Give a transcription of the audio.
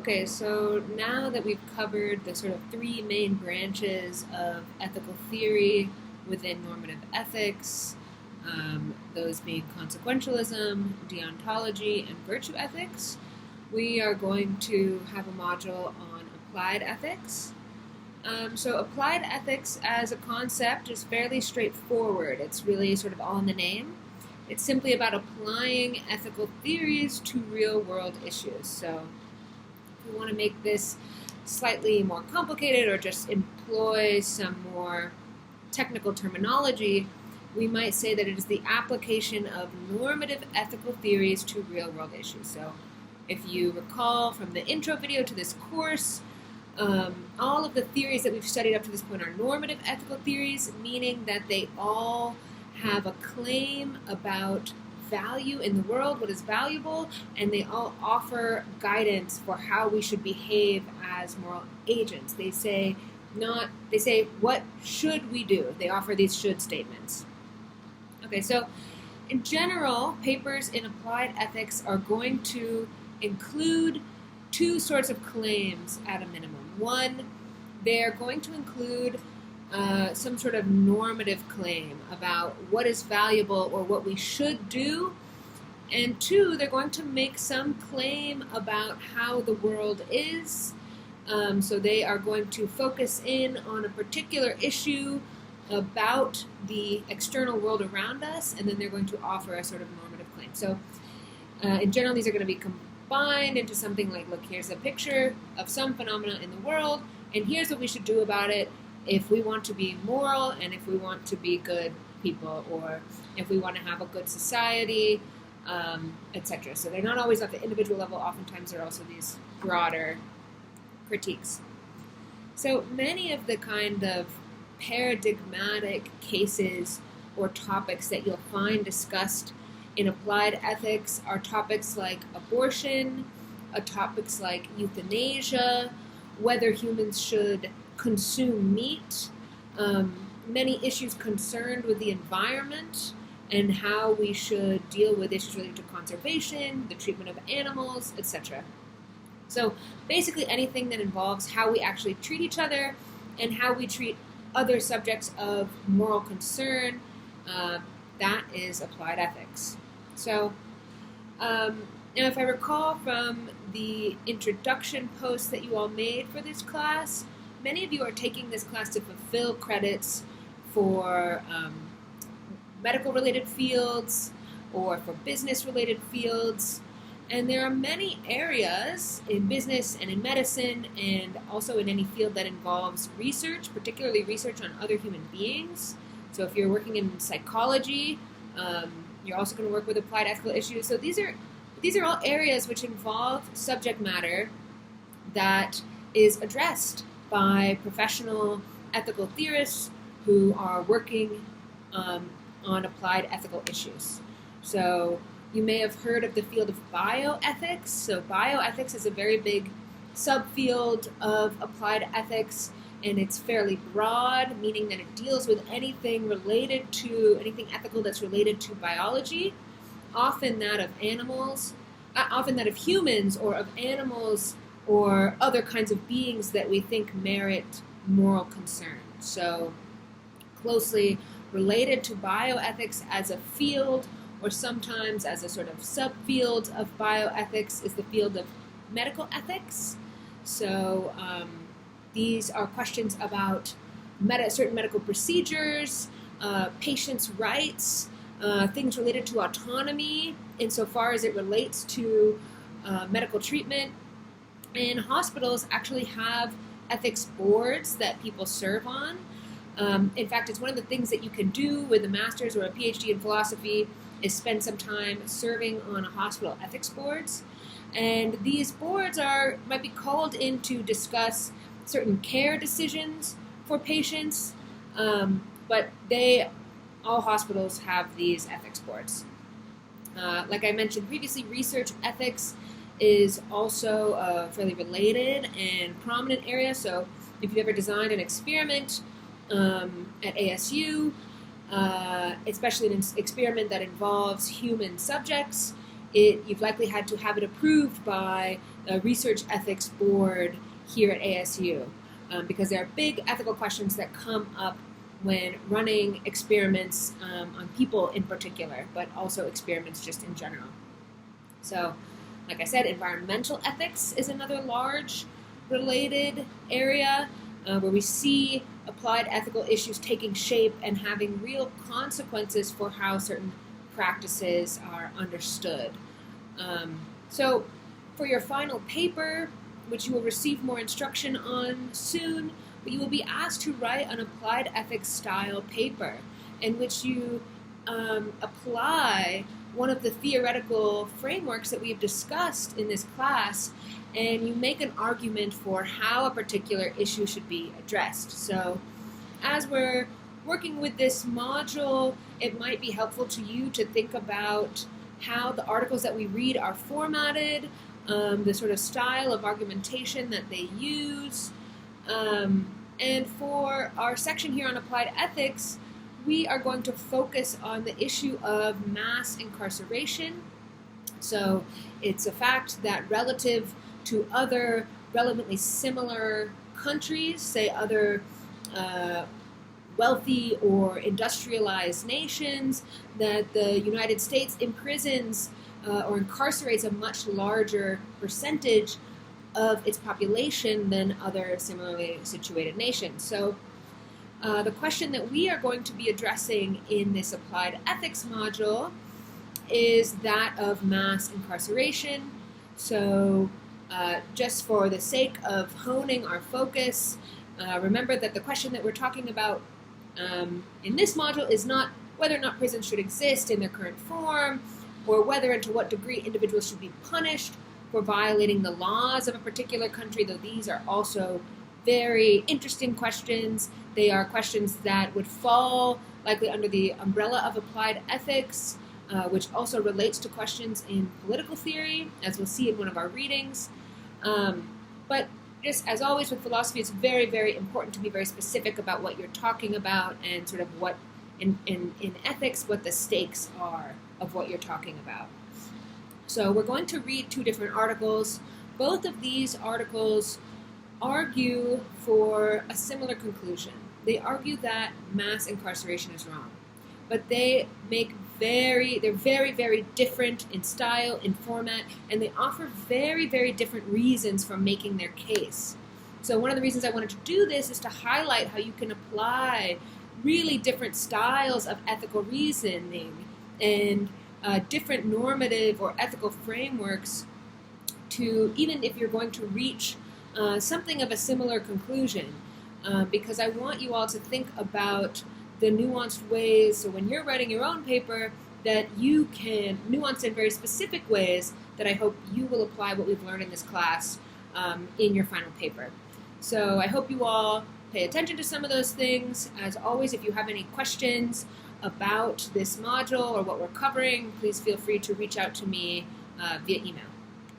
Okay, so now that we've covered the sort of three main branches of ethical theory within normative ethics, those being consequentialism, deontology, and virtue ethics, we are going to have a module on applied ethics. So, applied ethics as a concept is fairly straightforward. It's really sort of all in the name. It's simply about applying ethical theories to real world issues. So, if we want to make this slightly more complicated or just employ some more technical terminology, we might say that it is the application of normative ethical theories to real world issues. So, if you recall from the intro video to this course, all of the theories that we've studied up to this point are normative ethical theories, meaning that they all have a claim about value in the world, what is valuable, and they all offer guidance for how we should behave as moral agents. They say what should we do? They offer these should statements. Okay, so in general, papers in applied ethics are going to include two sorts of claims at a minimum. One, they're going to include some sort of normative claim about what is valuable or what we should do. And two, they're going to make some claim about how the world is. So they are going to focus in on a particular issue about the external world around us, and then they're going to offer a sort of normative claim. So in general, these are going to be combined into something like, look, here's a picture of some phenomena in the world, and here's what we should do about it if we want to be moral and if we want to be good people, or if we want to have a good society, etc. So they're not always at the individual level. Oftentimes they're also these broader critiques. So many of the kind of paradigmatic cases or topics that you'll find discussed in applied ethics are topics like abortion, topics like euthanasia, whether humans should consume meat, many issues concerned with the environment and how we should deal with issues related to conservation, the treatment of animals, etc. So basically anything that involves how we actually treat each other and how we treat other subjects of moral concern, that is applied ethics. So now if I recall from the introduction post that you all made for this class, many of you are taking this class to fulfill credits for medical-related fields or for business-related fields. And there are many areas in business and in medicine and also in any field that involves research, particularly research on other human beings. So if you're working in psychology, you're also going to work with applied ethical issues. So these are all areas which involve subject matter that is addressed by professional ethical theorists who are working on applied ethical issues. So you may have heard of the field of bioethics. So bioethics is a very big subfield of applied ethics, and it's fairly broad, meaning that it deals with anything ethical that's related to biology, often that of animals, often that of humans or of animals or other kinds of beings that we think merit moral concern. So closely related to bioethics as a field, or sometimes as a sort of subfield of bioethics, is the field of medical ethics. So these are questions about certain medical procedures, patients' rights, things related to autonomy insofar as it relates to medical treatment. And hospitals actually have ethics boards that people serve on. In fact, it's one of the things that you can do with a master's or a PhD in philosophy is spend some time serving on hospital ethics boards. And these boards might be called in to discuss certain care decisions for patients, but all hospitals have these ethics boards. Like I mentioned previously, research ethics is also a fairly related and prominent area. So if you've ever designed an experiment at ASU, especially an experiment that involves human subjects, you've likely had to have it approved by the Research Ethics Board here at ASU, because there are big ethical questions that come up when running experiments on people in particular, but also experiments just in general. So, like I said, environmental ethics is another large related area where we see applied ethical issues taking shape and having real consequences for how certain practices are understood. So for your final paper, which you will receive more instruction on soon, but you will be asked to write an applied ethics style paper in which you apply one of the theoretical frameworks that we've discussed in this class, and you make an argument for how a particular issue should be addressed. So as we're working with this module, it might be helpful to you to think about how the articles that we read are formatted, the sort of style of argumentation that they use. And for our section here on applied ethics, we are going to focus on the issue of mass incarceration. So it's a fact that relative to other relevantly similar countries, say other wealthy or industrialized nations, that the United States imprisons or incarcerates a much larger percentage of its population than other similarly situated nations. So the question that we are going to be addressing in this applied ethics module is that of mass incarceration. So just for the sake of honing our focus, remember that the question that we're talking about in this module is not whether or not prisons should exist in their current form, or whether and to what degree individuals should be punished for violating the laws of a particular country, though these are also very interesting questions. They are questions that would fall likely under the umbrella of applied ethics, which also relates to questions in political theory, as we'll see in one of our readings. But just as always with philosophy, it's very, very important to be very specific about what you're talking about and sort of what, in ethics, what the stakes are of what you're talking about. So we're going to read two different articles. Both of these articles argue for a similar conclusion. They argue that mass incarceration is wrong, but they're very, very different in style, in format, and they offer very, very different reasons for making their case. So one of the reasons I wanted to do this is to highlight how you can apply really different styles of ethical reasoning and different normative or ethical frameworks to, even if you're going to reach something of a similar conclusion, because I want you all to think about the nuanced ways, so when you're writing your own paper, that you can nuance in very specific ways that I hope you will apply what we've learned in this class in your final paper. So I hope you all pay attention to some of those things. As always, if you have any questions about this module or what we're covering, please feel free to reach out to me via email.